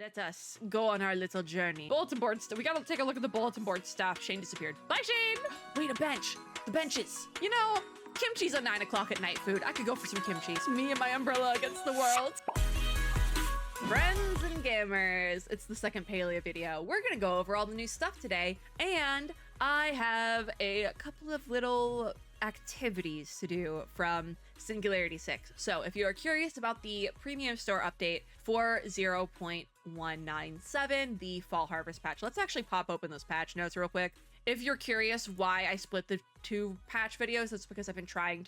Let us go on our little journey. Bulletin board stuff. We gotta take a look at the bulletin board stuff. Shane disappeared. Bye, Shane! Wait, a bench. The benches. You know, kimchi's a 9 o'clock at night food. I could go for some kimchi. It's me and my umbrella against the world. Friends and gamers, it's the second Palia video. We're gonna go over all the new stuff today, and I have a couple of little activities to do from Singularity 6. So if you are curious about the premium store update for 0.197, the fall harvest patch, let's actually pop open those patch notes real quick. If you're curious why I split the two patch videos, that's because I've been playing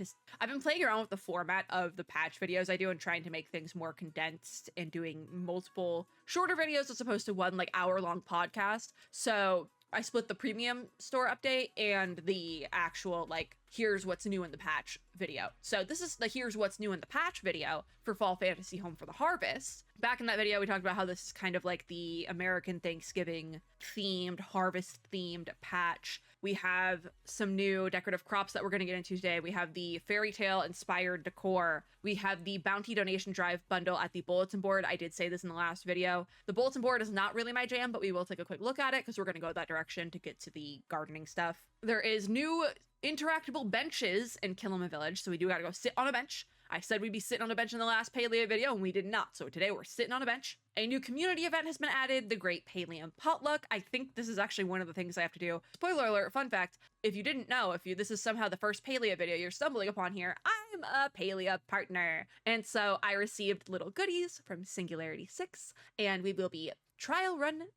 around with the format of the patch videos I do and trying to make things more condensed and doing multiple shorter videos as opposed to one like hour-long podcast. So I split the premium store update and the actual like here's what's new in the patch video. So this is the here's what's new in the patch video for Fall Fantasy Home for the Harvest. Back in that video, we talked about how this is kind of like the American Thanksgiving themed, harvest themed patch. We have some new decorative crops that we're going to get into today. We have the fairy tale inspired decor. We have the bounty donation drive bundle at the bulletin board. I did say this in the last video. The bulletin board is not really my jam, but we will take a quick look at it because we're going to go that direction to get to the gardening stuff. There is new interactable benches in Kilima Village, so we do gotta go sit on a bench. I said we'd be sitting on a bench in the last Palia video, and we did not, so today we're sitting on a bench. A new community event has been added, the Great Palian Potluck. I think this is actually one of the things I have to do. Spoiler alert, fun fact, if you didn't know, this is somehow the first Palia video you're stumbling upon here, I'm a Palia Partner. And so I received little goodies from Singularity 6, and we will be trial running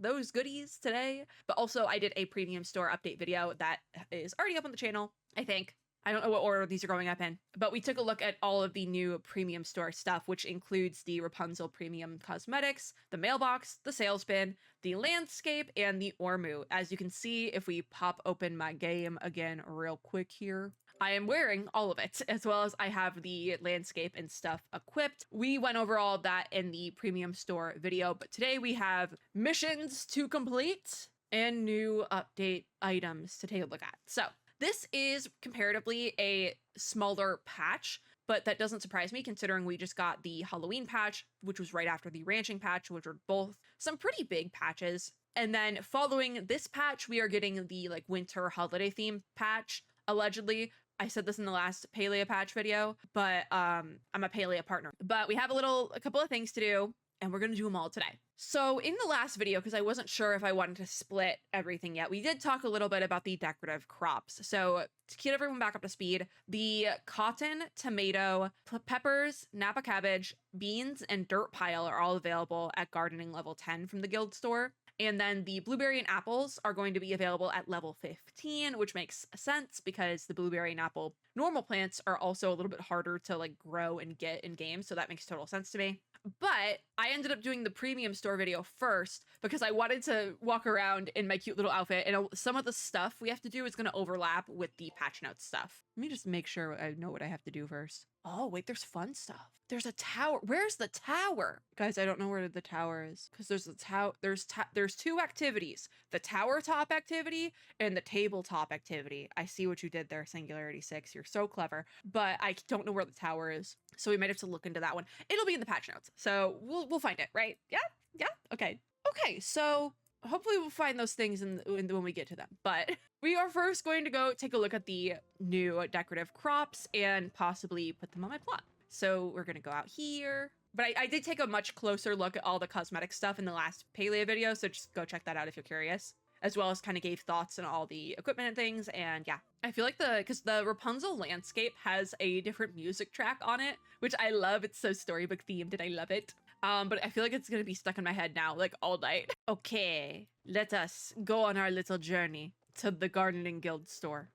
those goodies today. But also I did a premium store update video that is already up on the channel, I think. I don't know what order these are going up in, but we took a look at all of the new premium store stuff, which includes the Rapunzel premium cosmetics, the mailbox, the sales bin, the landscape, and the Ormu. As you can see, if we pop open my game again real quick here, I am wearing all of it, as well as I have the landscape and stuff equipped. We went over all of that in the premium store video, but today we have missions to complete and new update items to take a look at. So this is comparatively a smaller patch, but that doesn't surprise me considering we just got the Halloween patch, which was right after the ranching patch, which were both some pretty big patches. And then following this patch, we are getting the like winter holiday theme patch, allegedly. I said this in the last Palia patch video, but I'm a Palia partner. But we have a couple of things to do, and we're going to do them all today. So in the last video, because I wasn't sure if I wanted to split everything yet, we did talk a little bit about the decorative crops. So to get everyone back up to speed, the cotton, tomato, peppers, Napa cabbage, beans, and dirt pile are all available at gardening level 10 from the guild store. And then the blueberry and apples are going to be available at level 15, which makes sense because the blueberry and apple normal plants are also a little bit harder to like grow and get in game. So that makes total sense to me. But I ended up doing the premium store video first because I wanted to walk around in my cute little outfit, and some of the stuff we have to do is going to overlap with the patch notes stuff. Let me just make sure I know what I have to do first. Oh, wait, there's fun stuff. There's a tower. Where's the tower? Guys, I don't know where the tower is because there's a tower. There's two activities, the tower top activity and the tabletop activity. I see what you did there, Singularity 6. You're so clever, but I don't know where the tower is. So we might have to look into that one. It'll be in the patch notes. So we'll find it, right? Yeah. Okay. So hopefully we'll find those things when we get to them. But we are first going to go take a look at the new decorative crops and possibly put them on my plot. So we're going to go out here. But I did take a much closer look at all the cosmetic stuff in the last Palia video. So just go check that out if you're curious. As well as kind of gave thoughts on all the equipment and things. And yeah, I feel like because the Rapunzel landscape has a different music track on it, which I love. It's so storybook themed and I love it. But I feel like it's going to be stuck in my head now, like all night. Okay, let us go on our little journey to the Gardening Guild store.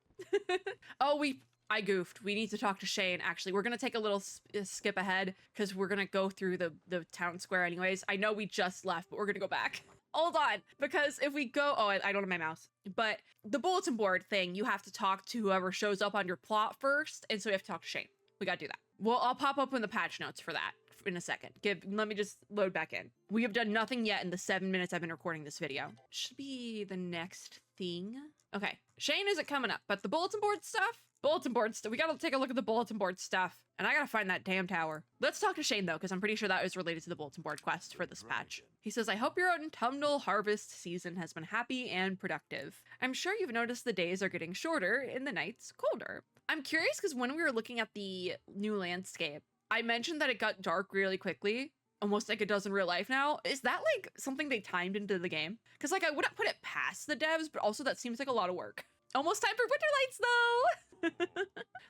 I goofed. We need to talk to Shane, actually. We're going to take a little skip ahead because we're going to go through the town square anyways. I know we just left, but we're going to go back. Hold on, because if we go, I don't have my mouse, but the bulletin board thing, you have to talk to whoever shows up on your plot first, and so we have to talk to Shane. We got to do that. Well, I'll pop open the patch notes for that in a second. Let me just load back in. We have done nothing yet in the 7 minutes I've been recording this video. Should be the next thing. Okay, Shane isn't coming up, but the bulletin board stuff, Bulletin board stuff. We gotta take a look at the bulletin board stuff. And I gotta find that damn tower. Let's talk to Shane though, because I'm pretty sure that was related to the bulletin board quest for this patch. He says, I hope your autumnal harvest season has been happy and productive. I'm sure you've noticed the days are getting shorter and the nights colder. I'm curious because when we were looking at the new landscape, I mentioned that it got dark really quickly, almost like it does in real life now. Is that like something they timed into the game? Because like I wouldn't put it past the devs, but also that seems like a lot of work. Almost time for winter lights though.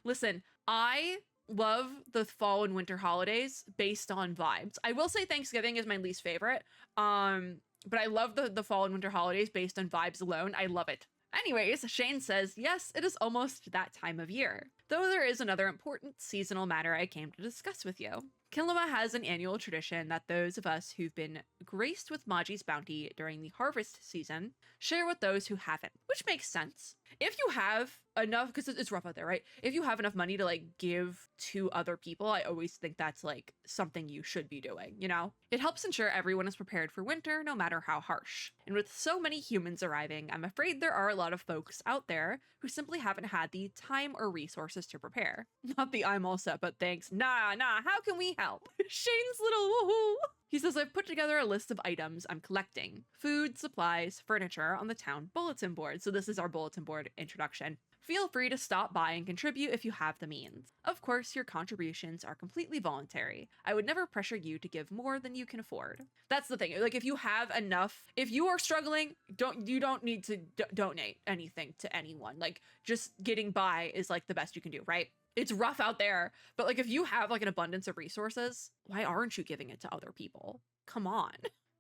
Listen, I love the fall and winter holidays based on vibes. I will say Thanksgiving is my least favorite. But I love the fall and winter holidays based on vibes alone. I love it. Anyways, Shane says, yes, it is almost that time of year. Though there is another important seasonal matter I came to discuss with you. Kilima has an annual tradition that those of us who've been graced with Maji's bounty during the harvest season share with those who haven't, which makes sense. If you have enough, because it's rough out there, right? If you have enough money to like give to other people, I always think that's like something you should be doing, you know? It helps ensure everyone is prepared for winter, no matter how harsh. And with so many humans arriving, I'm afraid there are a lot of folks out there who simply haven't had the time or resources to prepare. Not the I'm all set, but thanks. Nah, how can we help? Shane's little woohoo. He says, I've put together a list of items I'm collecting. Food, supplies, furniture on the town bulletin board. So this is our bulletin board introduction. Feel free to stop by and contribute if you have the means. Of course, your contributions are completely voluntary. I would never pressure you to give more than you can afford. That's the thing. Like, if you have enough, if you are struggling, you don't need to donate anything to anyone. Like, just getting by is like the best you can do, right? It's rough out there, but like if you have like an abundance of resources, why aren't you giving it to other people? Come on.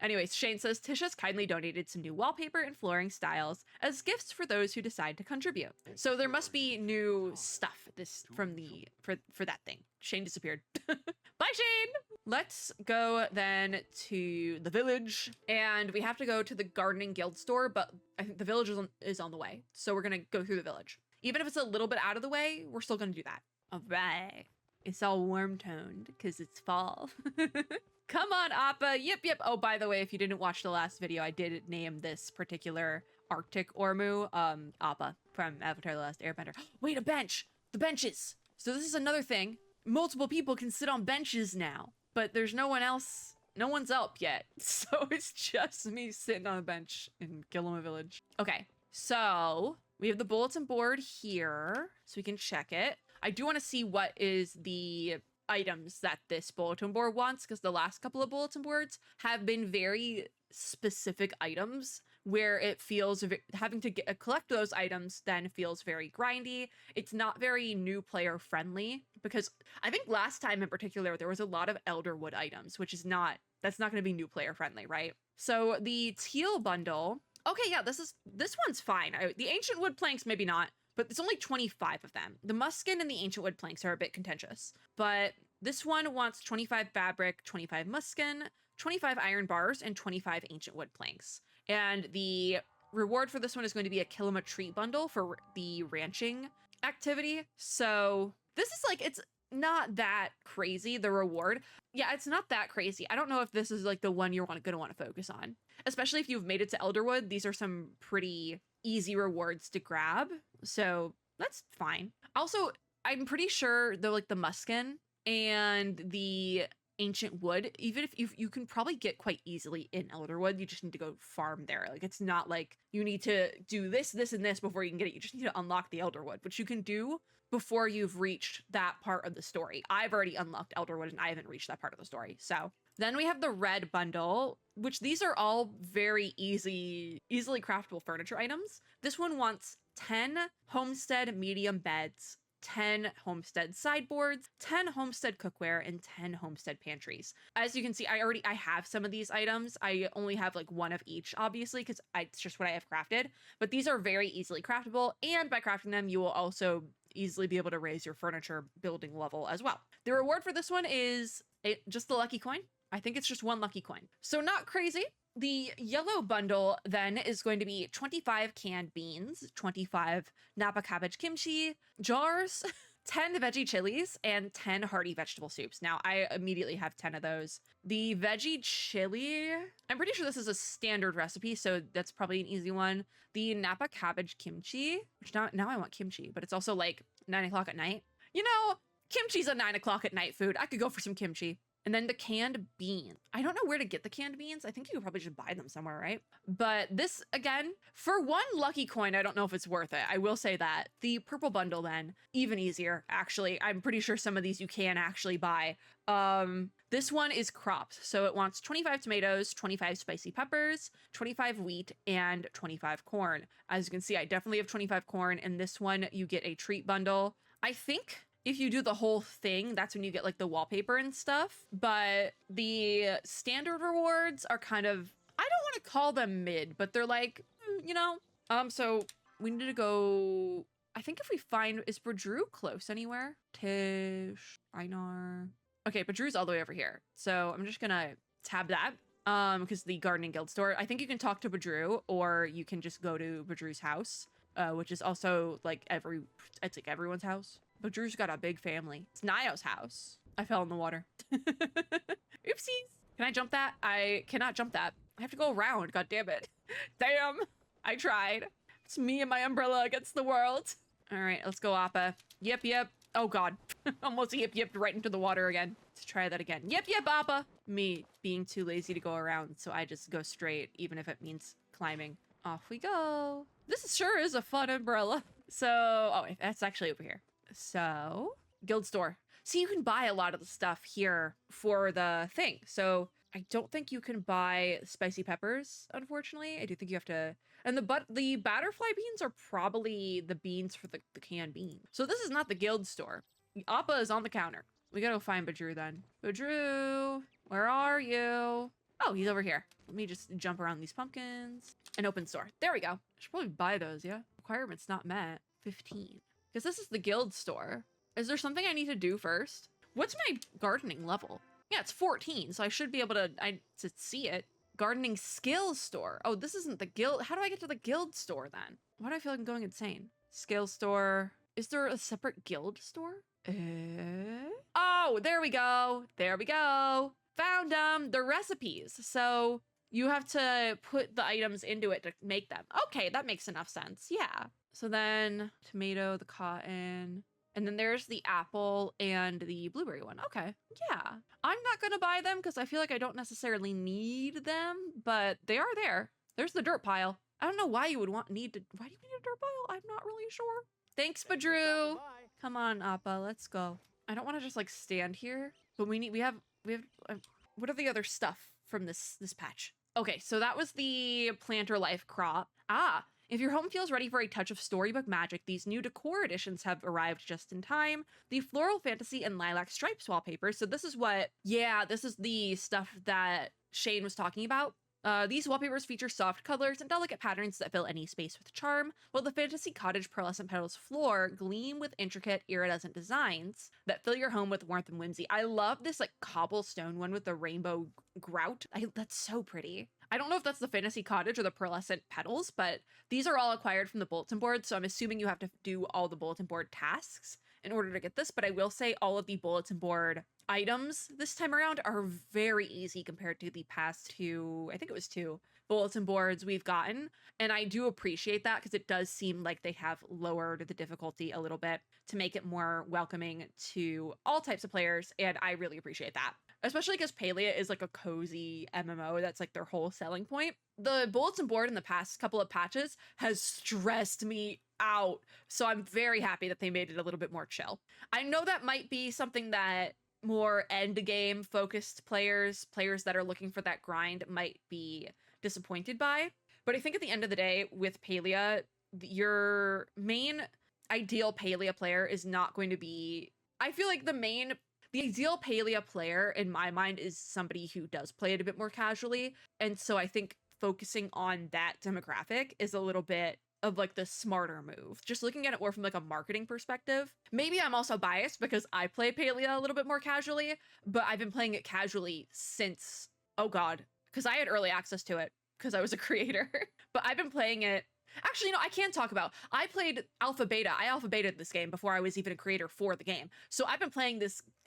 Anyways, Shane says Tisha's kindly donated some new wallpaper and flooring styles as gifts for those who decide to contribute. So there must be new stuff for that thing. Shane disappeared. Bye, Shane. Let's go then to the village, and we have to go to the gardening guild store, but I think the village is on the way. So we're gonna go through the village. Even if it's a little bit out of the way, we're still gonna do that. All right. It's all warm toned because it's fall. Come on, Appa. Yep. Oh, by the way, if you didn't watch the last video, I did name this particular Arctic Ormu, Appa from Avatar: The Last Airbender. Wait, a bench! The benches! So this is another thing. Multiple people can sit on benches now, but there's no one else. No one's up yet. So it's just me sitting on a bench in Kilima Village. Okay, so we have the bulletin board here, so we can check it. I do want to see what is the items that this bulletin board wants, because the last couple of bulletin boards have been very specific items where it feels having to collect those items then feels very grindy. It's not very new player friendly, because I think last time in particular there was a lot of Elderwood items, which is that's not going to be new player friendly, right? So the teal bundle, okay, yeah, this one's fine. The ancient wood planks maybe not, but it's only 25 of them. The muskin and the ancient wood planks are a bit contentious, but this one wants 25 fabric, 25 muskin, 25 iron bars, and 25 ancient wood planks. And the reward for this one is going to be a Kilima tree bundle for the ranching activity. So this is like, it's not that crazy, the reward. Yeah, it's not that crazy. I don't know if this is like the one you're going to want to focus on, especially if you've made it to Elderwood. These are some pretty easy rewards to grab, so that's fine. Also, I'm pretty sure the muskin and the ancient wood, even if you can probably get quite easily in Elderwood, you just need to go farm there. Like, it's not like you need to do this and this before you can get it. You just need to unlock the Elderwood, which you can do before you've reached that part of the story. I've already unlocked Elderwood and I haven't reached that part of the story. So then we have the red bundle, which these are all very easily craftable furniture items. This one wants 10 homestead medium beds, 10 homestead sideboards, 10 homestead cookware, and 10 homestead pantries. As you can see, I have some of these items. I only have like one of each, obviously, because it's just what I have crafted. But these are very easily craftable, and by crafting them, you will also easily be able to raise your furniture building level as well. The reward for this one is just the lucky coin. I think it's just one lucky coin. So not crazy. The yellow bundle then is going to be 25 canned beans, 25 Napa cabbage kimchi jars, 10 veggie chilies and 10 hearty vegetable soups. Now, I immediately have 10 of those. The veggie chili, I'm pretty sure this is a standard recipe, so that's probably an easy one. The Napa cabbage kimchi, which now I want kimchi, but it's also like 9 o'clock at night. You know, kimchi's a 9 o'clock at night food. I could go for some kimchi. And then the canned bean. I don't know where to get the canned beans. I think you could probably just buy them somewhere, right? But this, again, for 1 lucky coin, I don't know if it's worth it. I will say that. The purple bundle then, even easier, actually. I'm pretty sure some of these you can actually buy. This one is cropped. So it wants 25 tomatoes, 25 spicy peppers, 25 wheat, and 25 corn. As you can see, I definitely have 25 corn. And this one, you get a treat bundle. I think if you do the whole thing, that's when you get like the wallpaper and stuff. But the standard rewards are kind of, I don't want to call them mid, but they're like, you know. So we need to go, I think if we find, is Badru close anywhere? Tish, Einar. Okay, Badru's all the way over here. So I'm just gonna tab that. Because the gardening guild store, I think you can talk to Badru, or you can just go to Badru's house, which is also like it's like everyone's house. But Drew's got a big family. It's Niall's house. I fell in the water. Oopsies. Can I jump that? I cannot jump that. I have to go around. God damn it. Damn. I tried. It's me and my umbrella against the world. All right, let's go, Appa. Yep, yep. Oh, God. Almost yip right into the water again. Let's try that again. Yep, yep, Appa. Me being too lazy to go around, so I just go straight, even if it means climbing. Off we go. This sure is a fun umbrella. So, oh, wait, that's actually over here. So, guild store. See, you can buy a lot of the stuff here for the thing. So, I don't think you can buy spicy peppers, unfortunately. I do think you have to... And the butterfly beans are probably the beans for the canned bean. So this is not the guild store. Appa is on the counter. We gotta go find Badru then. Badru, where are you? Oh, he's over here. Let me just jump around these pumpkins. An open store. There we go. I should probably buy those, yeah? Requirements not met. 15. Because this is the guild store. Is there something I need to do first? What's my gardening level? Yeah, it's 14, so I should be able to see it. Gardening skills store. Oh, this isn't the guild. How do I get to the guild store then? Why do I feel like I'm going insane? Skills store. Is there a separate guild store? Oh, there we go. There we go. Found them. The recipes. So you have to put the items into it to make them. Okay, that makes enough sense. Yeah. So then tomato, the cotton, and then there's the apple and the blueberry one. Okay, yeah. I'm not gonna buy them because I feel like I don't necessarily need them, but they are there. There's the dirt pile. I don't know why you would why do you need a dirt pile? I'm not really sure. Thanks, Badru. Come on, Appa, let's go. I don't want to just like stand here, but we have, what are the other stuff from this patch? Okay, so that was the planter life crop. If your home feels ready for a touch of storybook magic, these new decor editions have arrived just in time. The floral fantasy and lilac stripes wallpaper. So this is this is the stuff that Shane was talking about. These wallpapers feature soft colors and delicate patterns that fill any space with charm, while the fantasy cottage pearlescent petals floor gleam with intricate iridescent designs that fill your home with warmth and whimsy. I love this like cobblestone one with the rainbow grout. That's so pretty. I don't know if that's the fantasy cottage or the pearlescent petals, but these are all acquired from the bulletin board, so I'm assuming you have to do all the bulletin board tasks in order to get this, but I will say all of the bulletin board items this time around are very easy compared to the past two, I think it was 2 bulletin boards we've gotten, and I do appreciate that because it does seem like they have lowered the difficulty a little bit to make it more welcoming to all types of players, and I really appreciate that. Especially because Palia is like a cozy MMO. That's like their whole selling point. The bulletin board in the past couple of patches has stressed me out. So I'm very happy that they made it a little bit more chill. I know that might be something that more end game focused players that are looking for that grind might be disappointed by. But I think at the end of the day with Palia, your main ideal Palia player is not going to be, I feel like the ideal Palia player in my mind is somebody who does play it a bit more casually. And so I think focusing on that demographic is a little bit of like the smarter move. Just looking at it more from like a marketing perspective. Maybe I'm also biased because I play Palia a little bit more casually, but I've been playing it casually since, oh God, because I had early access to it because I was a creator. But I've been playing it Actually, no, I can talk about. I played alpha beta. I alpha betaed this game before I was even a creator for the game. So I've been playing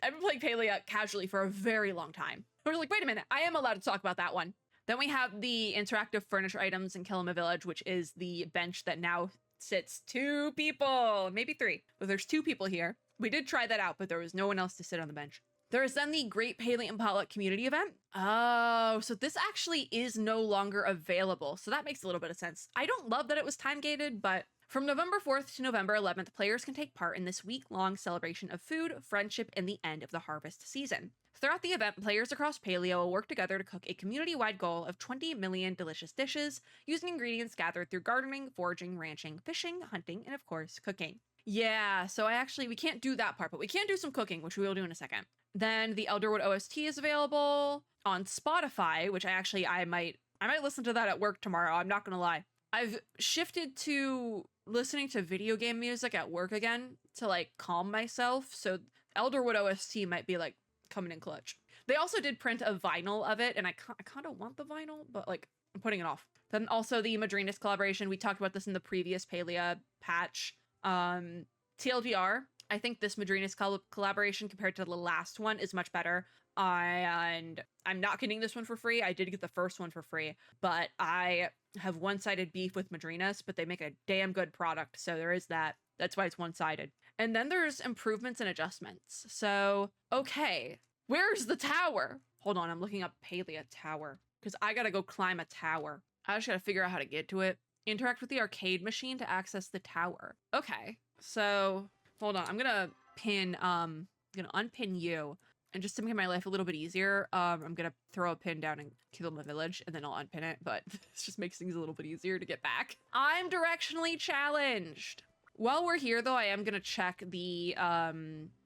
Palia casually for a very long time. I was like, wait a minute, I am allowed to talk about that one. Then we have the interactive furniture items in Kilima Village, which is the bench that now sits 2 people, maybe 3, but there's 2 people here. We did try that out, but there was no one else to sit on the bench. There is then the Great Palia and Potluck community event. Oh, so this actually is no longer available. So that makes a little bit of sense. I don't love that it was time gated, but from November 4th to November 11th, players can take part in this week-long celebration of food, friendship, and the end of the harvest season. Throughout the event, players across Palia will work together to cook a community-wide goal of 20 million delicious dishes using ingredients gathered through gardening, foraging, ranching, fishing, hunting, and of course, cooking. Yeah, so we can't do that part, but we can do some cooking, which we will do in a second. Then the Elderwood OST is available on Spotify, which I might listen to that at work tomorrow. I'm not gonna lie. I've shifted to listening to video game music at work again to like calm myself. So Elderwood OST might be like coming in clutch. They also did print a vinyl of it, and I kind of want the vinyl, but like I'm putting it off. Then also the Madrinas collaboration. We talked about this in the previous Palia patch. TLDR, I think this Madrinas collaboration compared to the last one is much better. And I'm not getting this one for free. I did get the first one for free, but I have one-sided beef with Madrinas, but they make a damn good product. So there is that. That's why it's one-sided. And then there's improvements and adjustments. So, okay, where's the tower? Hold on, I'm looking up Palia Tower because I gotta go climb a tower. I just gotta figure out how to get to it. Interact with the arcade machine to access the tower. Okay, so hold on. I'm gonna unpin you, and just to make my life a little bit easier, I'm gonna throw a pin down in Kilima Village, and then I'll unpin it. But this just makes things a little bit easier to get back. I'm directionally challenged. While we're here, though, I am gonna check the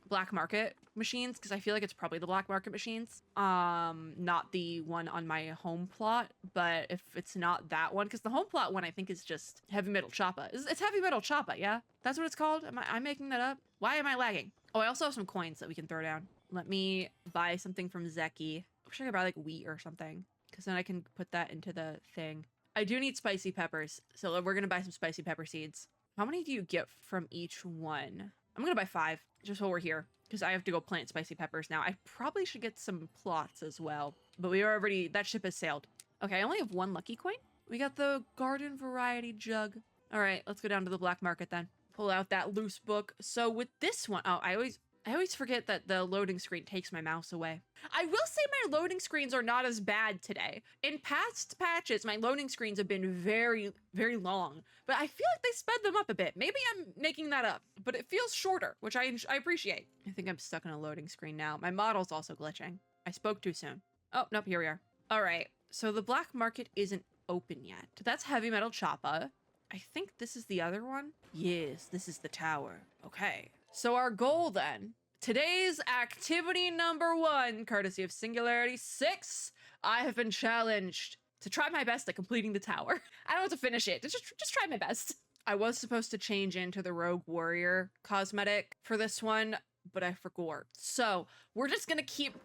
black market machines because I feel like it's probably the black market machines, not the one on my home plot. But if it's not that one, because the home plot one I think is just heavy metal choppa. It's heavy metal choppa, yeah, that's what it's called. Am I making that up? Why am I lagging? Oh, I also have some coins that we can throw down. Let me buy something from Zeki. I wish I could buy like wheat or something, because then I can put that into the thing. I do need spicy peppers, so we're gonna buy some spicy pepper seeds. How many do you get from each one? I'm gonna buy 5 just while we're here, because I have to go plant spicy peppers now. I probably should get some plots as well, but that ship has sailed. Okay, I only have 1 lucky coin. We got the garden variety jug. All right, let's go down to the black market then. Pull out that loose book. So with this one, oh, I always forget that the loading screen takes my mouse away. I will say my loading screens are not as bad today. In past patches, my loading screens have been very, very long, but I feel like they sped them up a bit. Maybe I'm making that up, but it feels shorter, which I appreciate. I think I'm stuck in a loading screen now. My model's also glitching. I spoke too soon. Oh, nope, here we are. All right, so the black market isn't open yet. That's heavy metal choppa. I think this is the other one. Yes, this is the tower. Okay. So our goal then, today's activity number 1, courtesy of Singularity 6, I have been challenged to try my best at completing the tower. I don't have to finish it, just try my best. I was supposed to change into the Rogue Warrior cosmetic for this one, but I forgot. So we're just gonna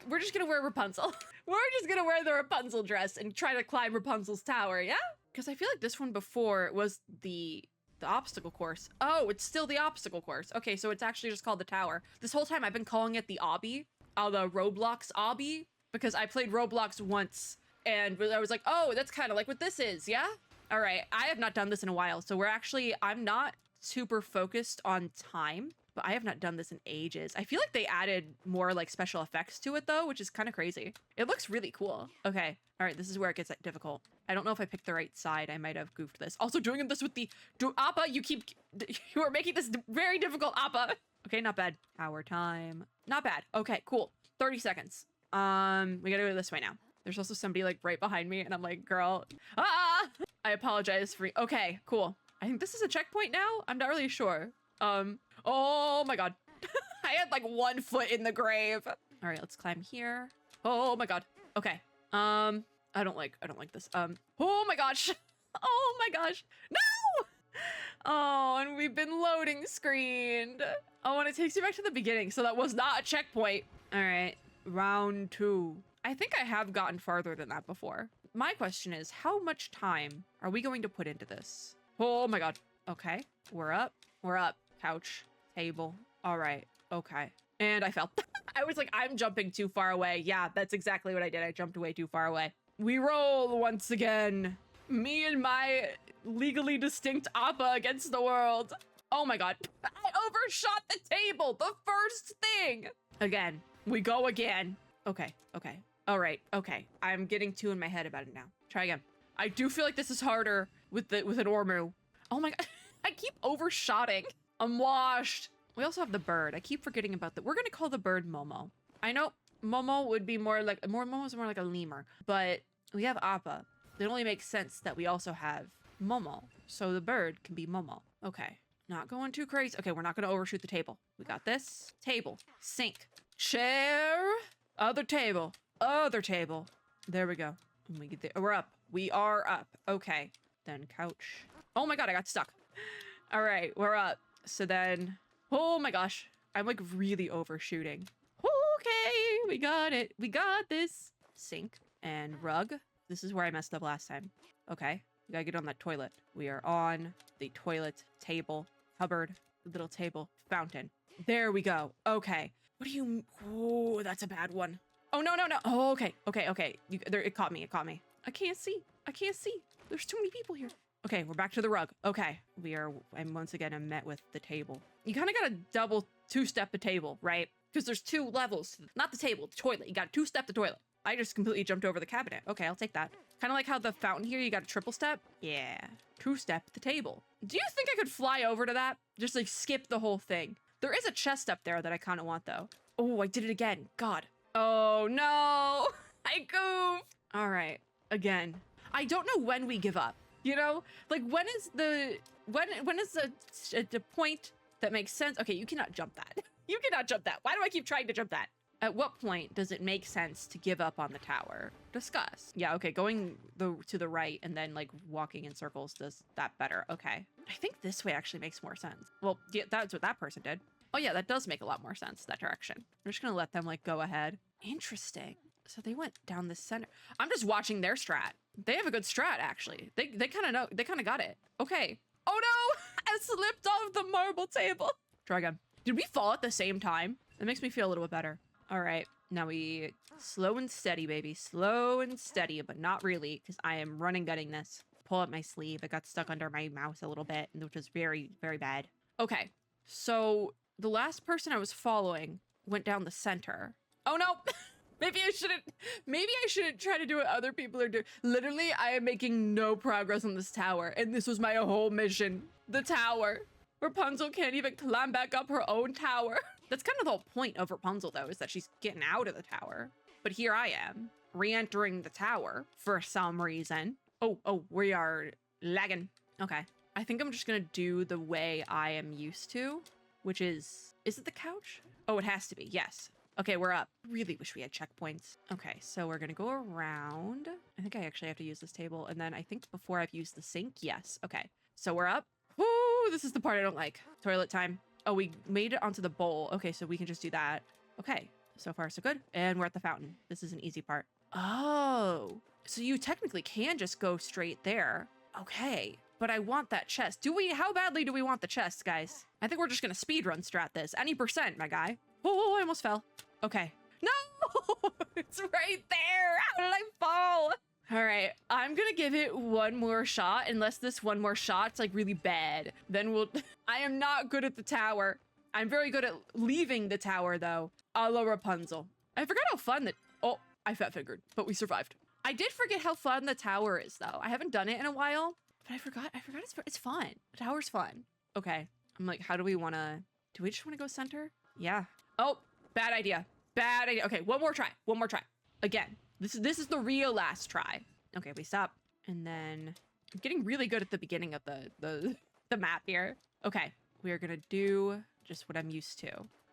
wear Rapunzel. We're just gonna wear the Rapunzel dress and try to climb Rapunzel's tower, yeah? Because I feel like this one before was the obstacle course. Oh, it's still the obstacle course. Okay, so it's actually just called the tower. This whole time I've been calling it the obby, the Roblox obby, because I played Roblox once and I was like, oh, that's kind of like what this is, yeah? All right, I have not done this in a while, so I'm not super focused on time, but I have not done this in ages. I feel like they added more like special effects to it though, which is kind of crazy. It looks really cool. Okay, all right, this is where it gets difficult. I don't know if I picked the right side. I might have goofed this. Also doing this with Appa, you are making this very difficult, Appa. Okay, not bad. Hour time. Not bad. Okay, cool. 30 seconds. We gotta go this way now. There's also somebody like right behind me and I'm like, girl, I apologize for, okay, cool. I think this is a checkpoint now. I'm not really sure. Oh my God. I had like 1 foot in the grave. All right, let's climb here. Oh my God. Okay. I don't like this. Oh my gosh. Oh my gosh. No! Oh, and we've been loading screened. Oh, and it takes you back to the beginning. So that was not a checkpoint. All right, round 2. I think I have gotten farther than that before. My question is, how much time are we going to put into this? Oh my God. Okay, we're up. We're up. Couch, table. All right. Okay. And I fell. I was like, I'm jumping too far away. Yeah, that's exactly what I did. I jumped way too far away. We roll once again. Me and my legally distinct Appa against the world. Oh my God. I overshot the table. The first thing. Again. We go again. Okay. Okay. All right. Okay. I'm getting two in my head about it now. Try again. I do feel like this is harder with an Ormu. Oh my God. I keep overshotting. I'm washed. We also have the bird. I keep forgetting about that. We're going to call the bird Momo. I know Momo would be Momo's more like a lemur, but we have Appa. It only makes sense that we also have Momo. So the bird can be Momo. Okay. Not going too crazy. Okay, we're not going to overshoot the table. We got this. Table. Sink. Chair. Other table. Other table. There we go. We get there. We're up. We are up. Okay. Then couch. Oh my God, I got stuck. All right, we're up. So then, oh my gosh, I'm like really overshooting. Okay, we got it. We got this. Sink and rug. This is where I messed up last time. Okay, we gotta get on that toilet. We are on the toilet table, cupboard, little table, fountain. There we go. Okay. What do you, oh, that's a bad one. Oh, no, no, no. Oh, okay, okay, okay. It caught me, it caught me. I can't see. I can't see. There's too many people here. Okay, we're back to the rug. Okay, I'm once again I'm met with the table. You kind of got to double two-step the table, right? Because there's two levels. Not the table, the toilet. You got to two-step the toilet. I just completely jumped over the cabinet. Okay, I'll take that. Kind of like how the fountain here, you got a triple step. Yeah, two-step the table. Do you think I could fly over to that? Just like skip the whole thing. There is a chest up there that I kind of want though. Oh, I did it again. God. Oh no, I goofed. All right, again. I don't know when we give up. You know, like when is the point that makes sense? Okay, you cannot jump that. You cannot jump that. Why do I keep trying to jump that? At what point does it make sense to give up on the tower? Discuss. Yeah, okay, going to the right and then like walking in circles does that better. Okay. I think this way actually makes more sense. Well, yeah, that's what that person did. Oh yeah, that does make a lot more sense, that direction. I'm just gonna let them like go ahead. Interesting. So they went down the center. I'm just watching their strat. They have a good strat, actually. They kind of know. They kind of got it. Okay. Oh no! I slipped off the marble table. Try again. Did we fall at the same time? That makes me feel a little bit better. All right. Now we slow and steady, baby. Slow and steady, but not really, because I am running gutting this. Pull up my sleeve. It got stuck under my mouse a little bit, which was very, very bad. Okay. So the last person I was following went down the center. Oh no! Maybe I shouldn't try to do what other people are doing. Literally, I am making no progress on this tower, and this was my whole mission. The tower. Rapunzel can't even climb back up her own tower. That's kind of the whole point of Rapunzel, though, is that she's getting out of the tower. But here I am, re-entering the tower for some reason. Oh, we are lagging. Okay. I think I'm just gonna do the way I am used to, which is it the couch? Oh, it has to be, yes. Okay, we're up. Really wish we had checkpoints. Okay, so we're gonna go around. I think I actually have to use this table. And then I think before I've used the sink, yes. Okay, so we're up. Woo, this is the part I don't like. Toilet time. Oh, we made it onto the bowl. Okay, so we can just do that. Okay, so far so good. And we're at the fountain. This is an easy part. Oh, so you technically can just go straight there. Okay, but I want that chest. How badly do we want the chest, guys? I think we're just gonna speedrun strat this. Any percent, my guy. Oh, I almost fell. Okay. No! It's right there! How did I fall? All right, I'm gonna give it one more shot, unless this one more shot's like really bad. Then I am not good at the tower. I'm very good at leaving the tower though. A la Rapunzel. I forgot how fun oh, I fat fingered, but we survived. I did forget how fun the tower is though. I haven't done it in a while, but I forgot it's fun. The tower's fun. Okay, I'm like, how do we do we just wanna go center? Yeah. Oh, bad idea. Bad idea. Okay, one more try. One more try. Again, this is the real last try. Okay, we stop. And then I'm getting really good at the beginning of the map here. Okay, we are gonna do just what I'm used to.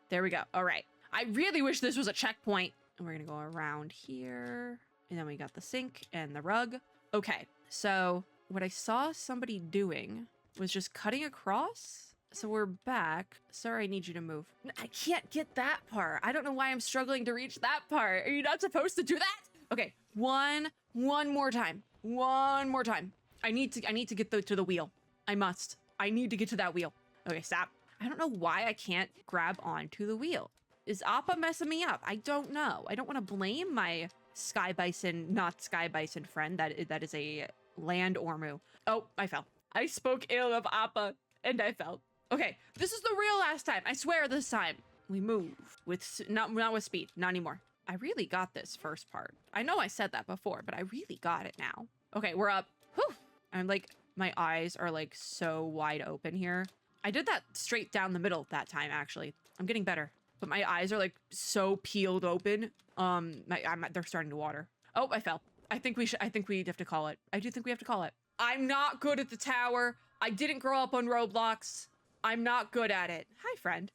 There we go. All right. I really wish this was a checkpoint. And we're gonna go around here. And then we got the sink and the rug. Okay, so what I saw somebody doing was just cutting across. So we're back. Sorry, I need you to move. I can't get that part. I don't know why I'm struggling to reach that part. Are you not supposed to do that? Okay, one more time. One more time. I need to get to the wheel. I must. I need to get to that wheel. Okay, stop. I don't know why I can't grab onto the wheel. Is Appa messing me up? I don't know. I don't want to blame my sky bison, not sky bison friend. That is a land ormu. Oh, I fell. I spoke ill of Appa and I fell. Okay, this is the real last time. I swear this time. We move with, not with speed, not anymore. I really got this first part. I know I said that before, but I really got it now. Okay, we're up. Whew. I'm like, my eyes are like so wide open here. I did that straight down the middle that time, actually. I'm getting better, but my eyes are like so peeled open. They're starting to water. Oh, I fell. I think we have to call it. I do think we have to call it. I'm not good at the tower. I didn't grow up on Roblox. I'm not good at it. Hi, friend.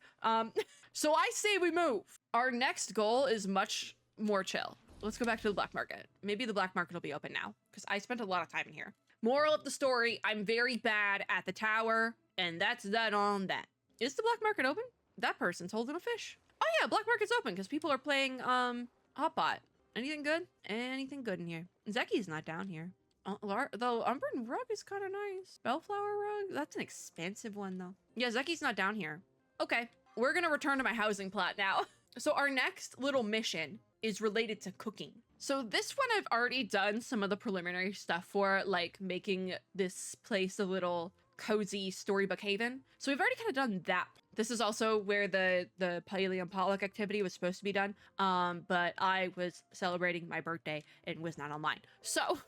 So I say we move. Our next goal is much more chill. Let's go back to the black market. Maybe the black market will be open now because I spent a lot of time in here. Moral of the story, I'm very bad at the tower, and that's that on that. Is the black market open? That person's holding a fish. Oh yeah, black market's open because people are playing Hotbot. Anything good? Anything good in here? Zeki's not down here. The Umbran rug is kind of nice. Bellflower rug? That's an expensive one though. Yeah, Zeki's not down here. Okay, we're gonna return to my housing plot now. So our next little mission is related to cooking. So this one I've already done some of the preliminary stuff for, like making this place a little cozy storybook haven. So we've already kind of done that. This is also where the Palia Partner activity was supposed to be done. But I was celebrating my birthday and was not online. So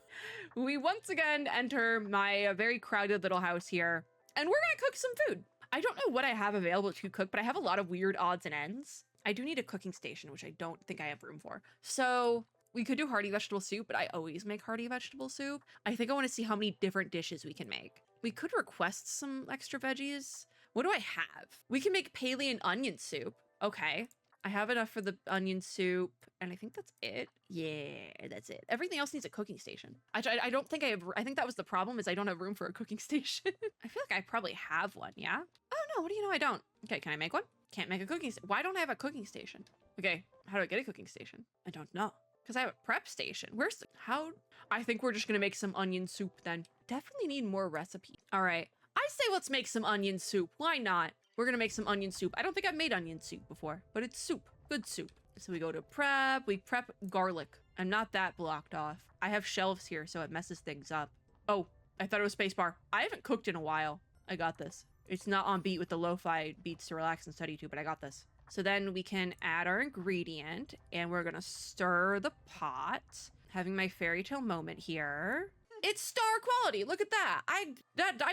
we once again enter my very crowded little house here, and we're gonna cook some food. I don't know what I have available to cook, but I have a lot of weird odds and ends. I do need a cooking station, which I don't think I have room for. So we could do hearty vegetable soup, but I always make hearty vegetable soup. I think I want to see how many different dishes we can make. We could request some extra veggies. What do I have? We can make paleo and onion soup. Okay. I have enough for the onion soup, and I think that's it. Yeah, that's it. Everything else needs a cooking station. I don't think I have, I think that was the problem, is I don't have room for a cooking station. I feel like I probably have one, yeah? Oh no, what do you know I don't? Okay, can I make one? Can't make a cooking station. Why don't I have a cooking station? Okay, how do I get a cooking station? I don't know. Because I have a prep station. Where's the, how? I think we're just gonna make some onion soup then. Definitely need more recipes. All right, I say let's make some onion soup. Why not? We're gonna make some onion soup. I don't think I've made onion soup before, but it's soup, good soup. So we go to prep, we prep garlic. I'm not that blocked off. I have shelves here, so it messes things up. Oh, I thought it was spacebar. I haven't cooked in a while. I got this. It's not on beat with the lo-fi beats to relax and study to, but I got this. So then we can add our ingredient, and we're gonna stir the pot. Having my fairy tale moment here. It's star quality, look at that. I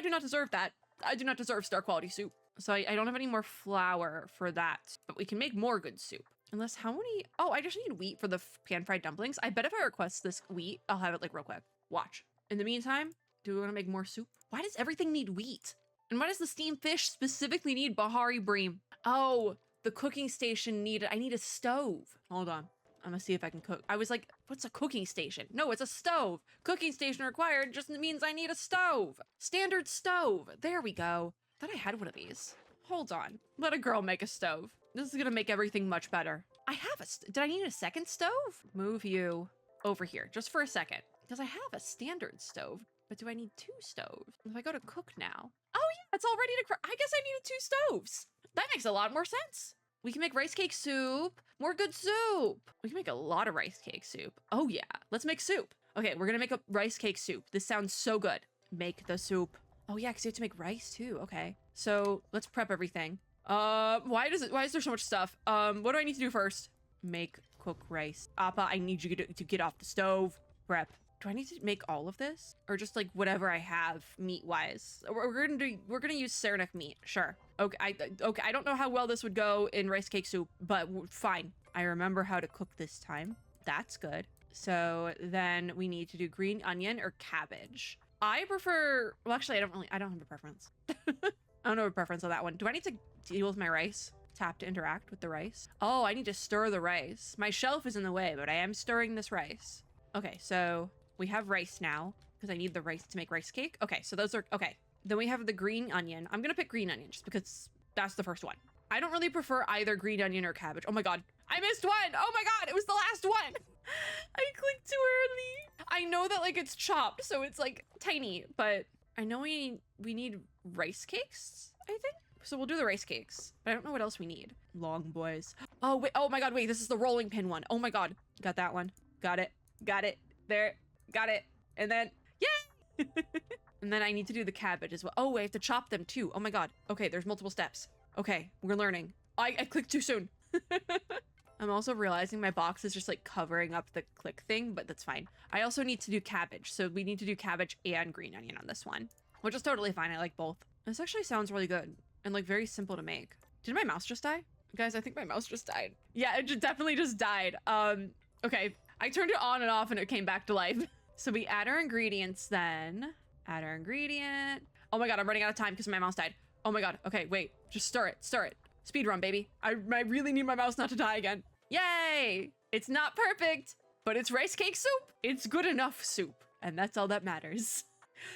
do not deserve that. I do not deserve star quality soup. So I don't have any more flour for that, but we can make more good soup. Unless how many, oh, I just need wheat for the pan-fried dumplings. I bet if I request this wheat, I'll have it like real quick. Watch. In the meantime, do we wanna make more soup? Why does everything need wheat? And why does the steamed fish specifically need Bahari Bream? Oh, the cooking station needed, I need a stove. Hold on, I'm gonna see if I can cook. I was like, what's a cooking station? No, it's a stove. Cooking station required just means I need a stove. Standard stove, there we go. I thought I had one of these. Hold on, let a girl make a stove. This is gonna make everything much better. I have a, did I need a second stove? Move you over here, just for a second. Because I have a standard stove, but do I need two stoves? If I go to cook now, oh yeah, it's all ready to cook. I guess I needed two stoves. That makes a lot more sense. We can make rice cake soup, more good soup. We can make a lot of rice cake soup. Oh yeah, let's make soup. Okay, we're gonna make a rice cake soup. This sounds so good. Make the soup. Oh yeah, because you have to make rice too. Okay, so let's prep everything. Why is there so much stuff? What do I need to do first? Make, cook rice. Appa, I need you to get off the stove. Prep. Do I need to make all of this? Or just like whatever I have meat-wise? We're gonna use Saranac meat, sure. Okay, I don't know how well this would go in rice cake soup, but fine. I remember how to cook this time. That's good. So then we need to do green onion or cabbage. I prefer, well actually I don't have a preference. I don't have a preference on that one. Do I need to deal with my rice? Tap to interact with the rice. Oh, I need to stir the rice. My shelf is in the way, but I am stirring this rice. Okay, so we have rice now because I need the rice to make rice cake. Okay, so those are, okay. Then we have the green onion. I'm gonna pick green onion just because that's the first one. I don't really prefer either green onion or cabbage. Oh my God, I missed one. Oh my God, it was the last one. I clicked too early. I know that like it's chopped, so it's like tiny, but I know we need rice cakes, I think. So we'll do the rice cakes, but I don't know what else we need. Long boys. Oh, wait. Oh my God. Wait, this is the rolling pin one. Oh my God. Got that one. Got it. Got it. There. Got it. And then, yay! And then I need to do the cabbage as well. Oh, I have to chop them too. Oh my God. Okay, there's multiple steps. Okay, we're learning. I clicked too soon. I'm also realizing my box is just like covering up the click thing, but that's fine. I also need to do cabbage. So we need to do cabbage and green onion on this one, which is totally fine. I like both. This actually sounds really good and like very simple to make. Did my mouse just die? Guys, I think my mouse just died. Yeah, it definitely just died. Okay, I turned it on and off and it came back to life. So we add our ingredients then. Add our ingredient. Oh my God, I'm running out of time because my mouse died. Oh my God, okay, wait, just stir it, stir it. Speed run, baby. I really need my mouse not to die again. Yay! It's not perfect, but it's rice cake soup. It's good enough soup, and that's all that matters.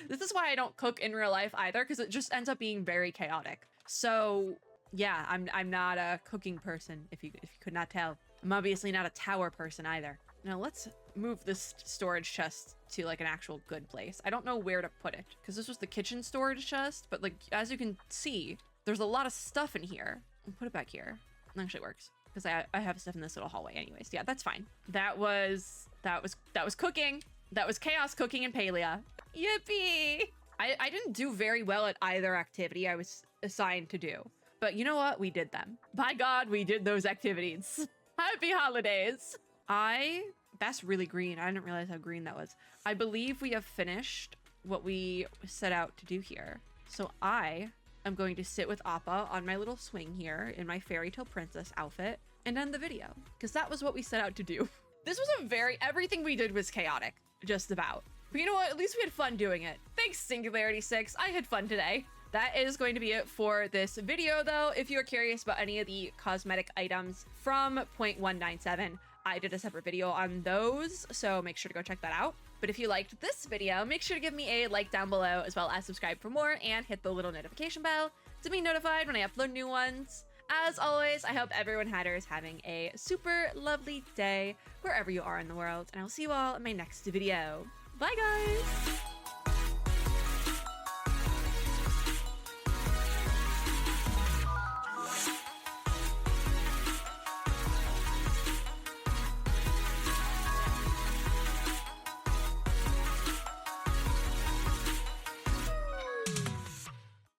This is why I don't cook in real life either, because it just ends up being very chaotic. So yeah, I'm not a cooking person, if you could not tell. I'm obviously not a tower person either. Now let's move this storage chest to like an actual good place. I don't know where to put it, because this was the kitchen storage chest, but like as you can see, there's a lot of stuff in here. I'll put it back here. It actually works, because I have stuff in this little hallway anyways. Yeah, that's fine. That was cooking. That was chaos cooking in Palia. Yippee! I didn't do very well at either activity I was assigned to do, but you know what? We did them. By God, we did those activities. Happy holidays. That's really green. I didn't realize how green that was. I believe we have finished what we set out to do here. So I'm going to sit with Appa on my little swing here in my fairy tale princess outfit and end the video, because that was what we set out to do. This was everything we did was chaotic, just about. But you know what? At least we had fun doing it. Thanks, Singularity 6. I had fun today. That is going to be it for this video, though. If you're curious about any of the cosmetic items from 0.197, I did a separate video on those, so make sure to go check that out. But if you liked this video, make sure to give me a like down below, as well as subscribe for more and hit the little notification bell to be notified when I upload new ones. As always, I hope everyone is having a super lovely day wherever you are in the world, and I'll see you all in my next video. Bye, guys!